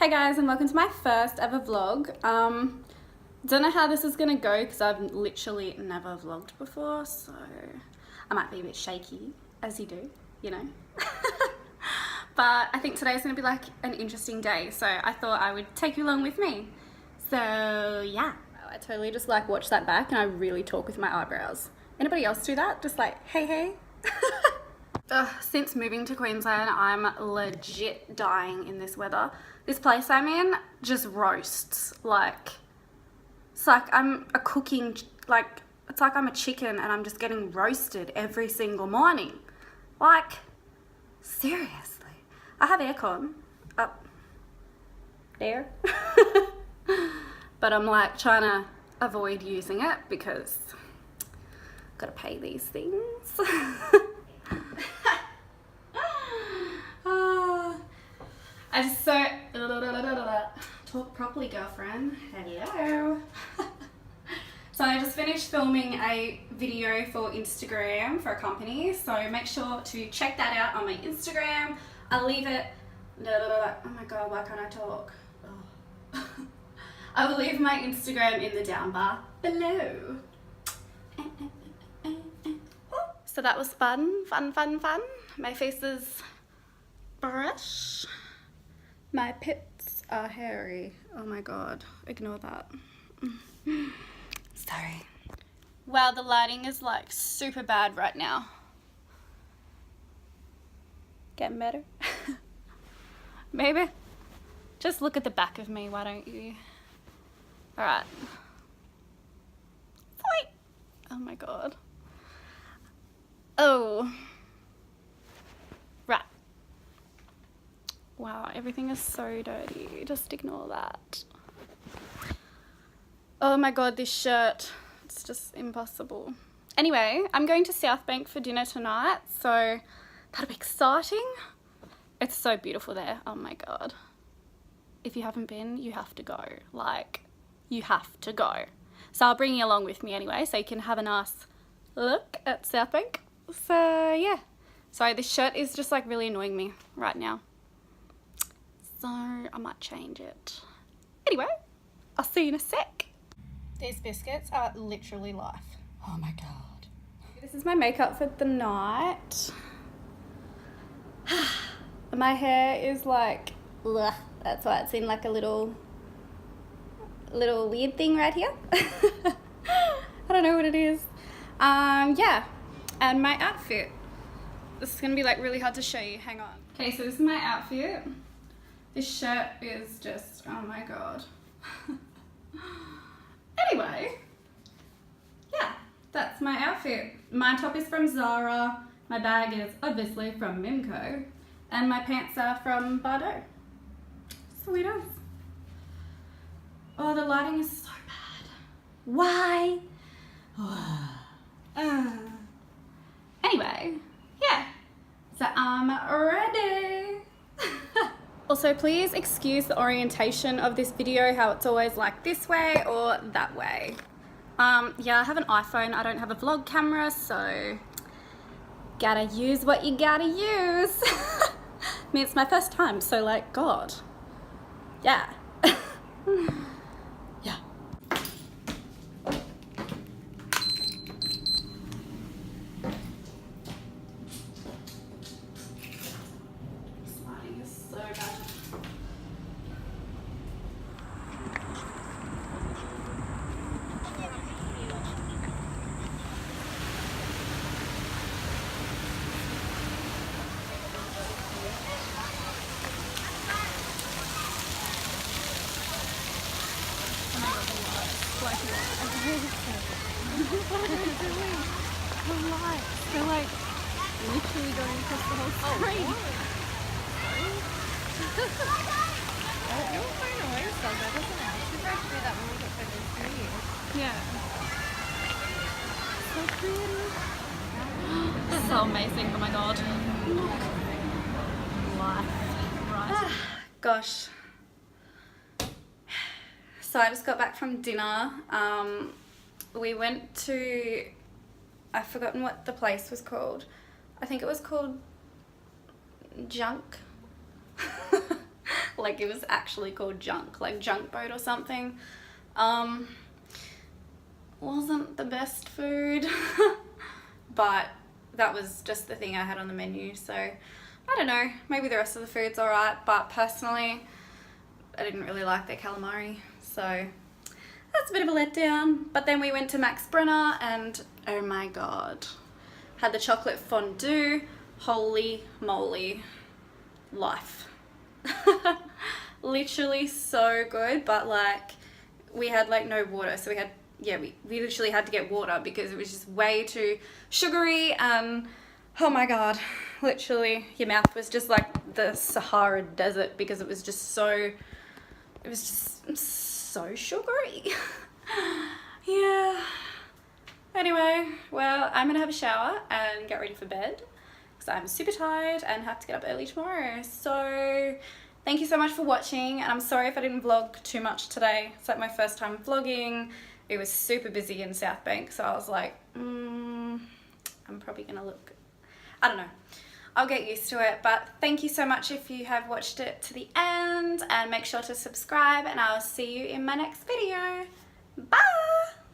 Hey guys, and welcome to my first ever vlog. Don't know how this is gonna go because I've literally never vlogged before, so I might be a bit shaky, as you do, you know. But I think today's gonna be like an interesting day, so I thought I would take you along with me. So yeah, I totally just like watch that back and I really talk with my eyebrows. Anybody else do that? Just like, hey. Since moving to Queensland, I'm legit dying in this weather. This place I'm in just roasts. Like, it's like I'm a cooking, like, it's like I'm a chicken and I'm just getting roasted every single morning. Like, seriously. I have aircon up there. But I'm like trying to avoid using it because I've got to pay these things. I just so talk properly, girlfriend. Hello. So I just finished filming a video for Instagram for a company, so make sure to check that out on my Instagram. I'll leave it. Oh my god, why can't I talk? Oh. I will leave my Instagram in the down bar below. So that was fun. My face is brush. My pits are hairy. Oh my god, ignore that. Sorry. Wow, the lighting is like super bad right now. Getting better? Maybe? Just look at the back of me, why don't you? Alright. Wait. Oh my god. Oh. Right. Wow, everything is so dirty. Just ignore that. Oh my god, this shirt. It's just impossible. Anyway, I'm going to Southbank for dinner tonight, so that'll be exciting. It's so beautiful there. Oh my god. If you haven't been, you have to go. Like, you have to go. So I'll bring you along with me anyway, so you can have a nice look at Southbank. So yeah. Sorry, this shirt is just like really annoying me right now. So I might change it. Anyway, I'll see you in a sec. These biscuits are literally life. Oh my god. This is my makeup for the night. My hair is like, ugh, that's why it's in like a little weird thing right here. I don't know what it is. Yeah, and my outfit. This is gonna be like really hard to show you, hang on. Okay, so this is my outfit. This shirt is just, oh my god. Anyway, yeah, that's my outfit. My top is from Zara, my bag is obviously from Mimco, and my pants are from Bardot. Sweet as. Oh, the lighting is so bad. Why? Anyway, yeah, so I'm ready. Also, please excuse the orientation of this video, how it's always like this way or that way. Yeah, I have an iPhone, I don't have a vlog camera, so gotta use what you gotta use. I mean, it's my first time, so like, God. Yeah. Yeah. They're like literally going across the whole screen. Your phone always does that, doesn't it? She's supposed to do that when we get photos for you. Yeah. So creative. So amazing, oh my god. Life. Right. Gosh. So I just got back from dinner. We went to, I've forgotten what the place was called. I think it was called Junk. Like it was actually called junk, like junk boat or something. Wasn't the best food, but that was just the thing I had on the menu, so I don't know, maybe the rest of the food's alright, but personally I didn't really like their calamari, so that's a bit of a letdown. But then we went to Max Brenner and oh my god, had the chocolate fondue. Holy moly, life. Literally so good, but like we had like no water, so we had, yeah, we literally had to get water because it was just way too sugary, and oh my god, literally your mouth was just like the Sahara Desert because it was just so, it was just so sugary. Yeah. Anyway, well, I'm gonna have a shower and get ready for bed because I'm super tired and have to get up early tomorrow. So thank you so much for watching, and I'm sorry if I didn't vlog too much today. It's like my first time vlogging. It was super busy in South Bank, so I was like, I'm probably gonna look, I don't know. I'll get used to it, but thank you so much if you have watched it to the end, and make sure to subscribe, and I'll see you in my next video. Bye!